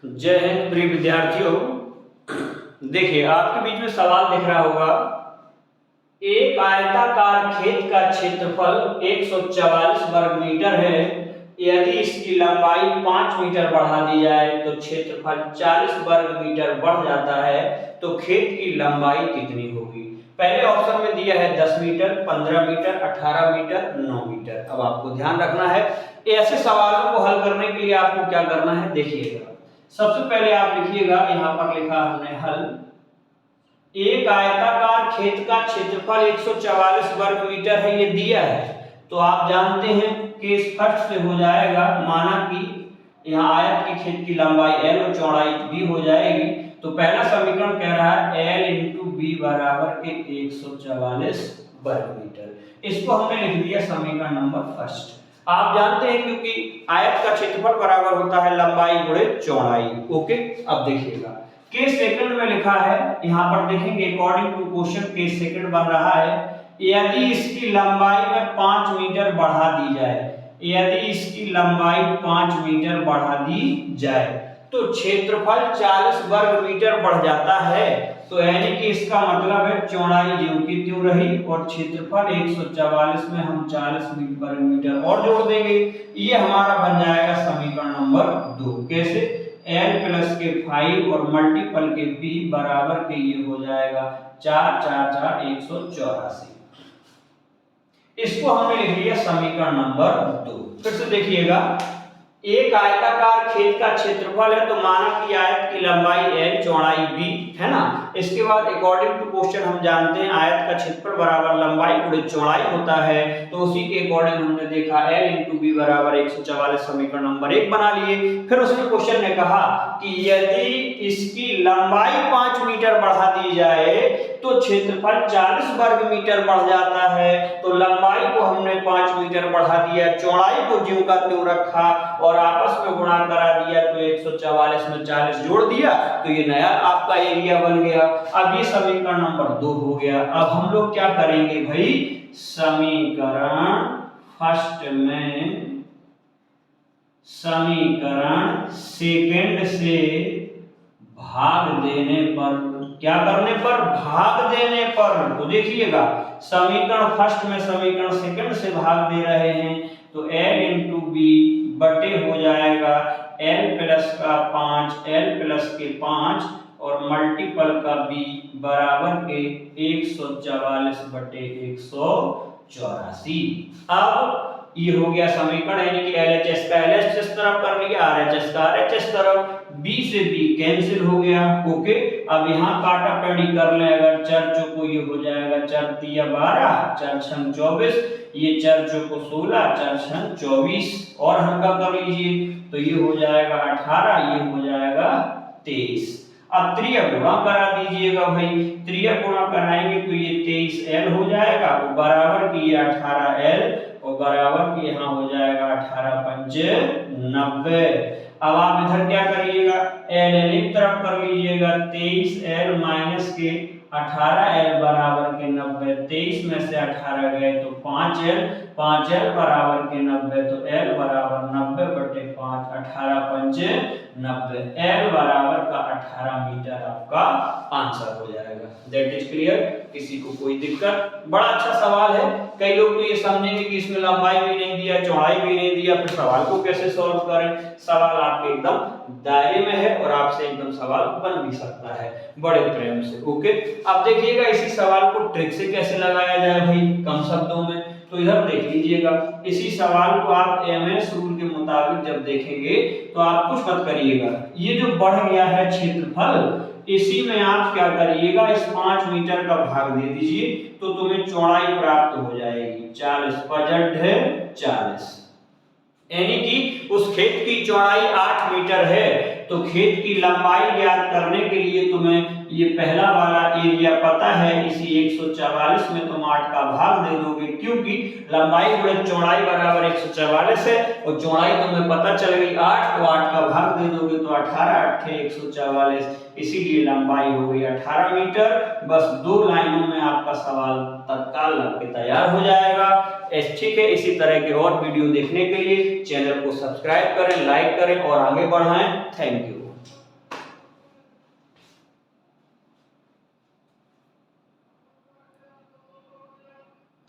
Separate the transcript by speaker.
Speaker 1: जय हिंद प्रिय विद्यार्थियों। देखिए आपके बीच में सवाल दिख रहा होगा, एक आयताकार खेत का क्षेत्रफल 144 वर्ग मीटर है। यदि इसकी लंबाई 5 मीटर बढ़ा दी जाए तो क्षेत्रफल 40 वर्ग मीटर बढ़ जाता है, तो खेत की लंबाई कितनी होगी? पहले ऑप्शन में दिया है 10 मीटर, 15 मीटर, 18 मीटर, 9 मीटर। अब आपको ध्यान रखना है, ऐसे सवालों को हल करने के लिए आपको क्या करना है, देखिएगा। सबसे पहले आप लिखिएगा, यहाँ पर लिखा हमने हल। एक आयताकार खेत का क्षेत्रफल 144 वर्ग मीटर है, ये दिया है। तो आप जानते हैं कि इस फर्स्ट से हो जाएगा, माना कि यहाँ आयत की खेत की लंबाई L और चौड़ाई B हो जाएगी। तो पहला समीकरण कह रहा है L × B बराबर के 144 वर्ग मीटर। इसको हमने लिख दिया समीकरण नंबर फर्स्ट। आप जानते हैं क्योंकि आयत का क्षेत्रफल बराबर होता है लंबाई गुणे चौड़ाई। ओके, अब देखिएगा के सेकंड में लिखा है, यहाँ पर देखेंगे अकॉर्डिंग टू क्वेश्चन के सेकंड बन रहा है, यदि इसकी लंबाई में 5 मीटर बढ़ा दी जाए, यदि इसकी लंबाई 5 मीटर बढ़ा दी जाए तो क्षेत्रफल 40 वर्ग मीटर बढ़ जाता है। तो यानी कि इसका मतलब है चौड़ाई ज्यों की त्यों रही और क्षेत्रफल 144 में हम 40 वर्ग मीटर और जोड़ देंगे। ये हमारा बन जाएगा समीकरण नंबर 2। कैसे? L प्लस के 5 और मल्टीपल के B बराबर के ये हो जाएगा 4 4 4 184। इसको हमने लिख लिया समीकरण नंबर 2। फिर से देखिएगा, एक आयताकार खेत का क्षेत्रफल है, तो माना कि आयत की लंबाई L चौड़ाई B है ना। इसके बाद अकॉर्डिंग टू क्वेश्चन हम जानते हैं आयत का क्षेत्रफल बराबर लंबाई गुणे चौड़ाई होता है। तो उसी के अकॉर्डिंग हमने देखा L × B बराबर 144 समीकरण नंबर 1 बना लिए। फिर उसने क्वेश्चन में कहा कि यदि इसकी लंबाई 5 मीटर बढ़ा दी जाए तो क्षेत्रफल 40 वर्ग मीटर बढ़ जाता है। तो लंबाई को हमने 5 मीटर बढ़ा दिया, चौड़ाई को ज्यों का त्यों रखा और आपस में गुणा करा दिया, तो 144 में 40 जोड़ दिया, तो ये नया आपका एरिया बन गया। अब ये समीकरण नंबर 2 हो गया। अब हम लोग क्या करेंगे भाई, समीकरण फर्स्ट में समीकरण सेकंड से भाग देने पर, क्या करने पर? भाग देने पर। तो देखिएगा, समीकरण फर्स्ट में समीकरण सेकंड से भाग दे रहे हैं, तो L × B बटे हो जाएगा L प्लस का 5, L प्लस के 5 और मल्टीपल का B बराबर के 144 बटे 184। अब ये हो गया समीकरण, यानी कि LHS का LHS तरफ कर लिया, RHS का RHS तरफ, B से B कैंसिल हो गया। ओके, अब यहाँ काटा पेड़ी कर ले, अगर चार चौको ये हो जाएगा 4 तिया 12, 4 छंग 24, ये 4 चौको 16, 4 छंग 24 और हल्का कर लीजिए, तो ये हो जाएगा 18, ये हो जाएगा 23। अब त्रिया गुणा करा दीजिएगा भाई, त्रिया गुणा कराएंगे तो ये 23L हो जाएगा, बराबर की 18L और बराबर की यहाँ हो जाएगा 18 पंचे 90। अब आप इधर क्या करिएगा, L एक तरफ कर लीजिएगा, 23L माइनस के 18L बराबर के 90, 23 में से 18 गए तो 5L, 5L बराबर के 90, तो L बराबर 90 बटे 5, 18 पंचे 90, L बराबर का 18 मीटर आपका आंसर हो जाएगा। That is clear? किसी को कोई दिक्कत? बड़ा अच्छा सवाल है। कई लोग तो ये समझेंगे कि इसमें लंबाई भी नहीं दिया, चौड़ाई भी नहीं दिया, फिर सवाल को कैसे सॉल्व करें। सवाल आपके एकदम दायरे में है और आपसे एकदम सवाल बन भी सकता है बड़े प्रेम से। ओके, अब देखिएगा इसी सवाल को ट्रिक से कैसे लगाया जाए भाई, कम शब्दों में। तो इधर देख लीजिएगा, इसी सवाल को आप MS रूल के मुताबिक जब देखेंगे तो आप कुछ मत करिएगा, ये जो बढ़ गया है क्षेत्रफल, इसी में आप क्या करिएगा, इस 5 मीटर का भाग दे दीजिए, तो तुम्हें चौड़ाई प्राप्त हो जाएगी 40 पजट है 40, यानी कि उस खेत की चौड़ाई 8 मीटर है। तो खेत की लंबाई ज्ञात करने के लिए तुम्हें ये पहला वाला एरिया पता है, इसी 144 में तुम 8 का भाग दे दोगे, क्योंकि लंबाई गुणे चौड़ाई बराबर 144 है और चौड़ाई तुम्हें पता चल गई 8, तो 8 का भाग दे दोगे तो 18 8 144, इसीलिए लंबाई हो गई 18 मीटर। बस 2 लाइनों में आपका सवाल तत्काल लग के तैयार हो जाएगा। ठीक है, इसी तरह के और वीडियो देखने के लिए चैनल को सब्सक्राइब करें, लाइक करें और आगे बढ़ाएं। Thank you.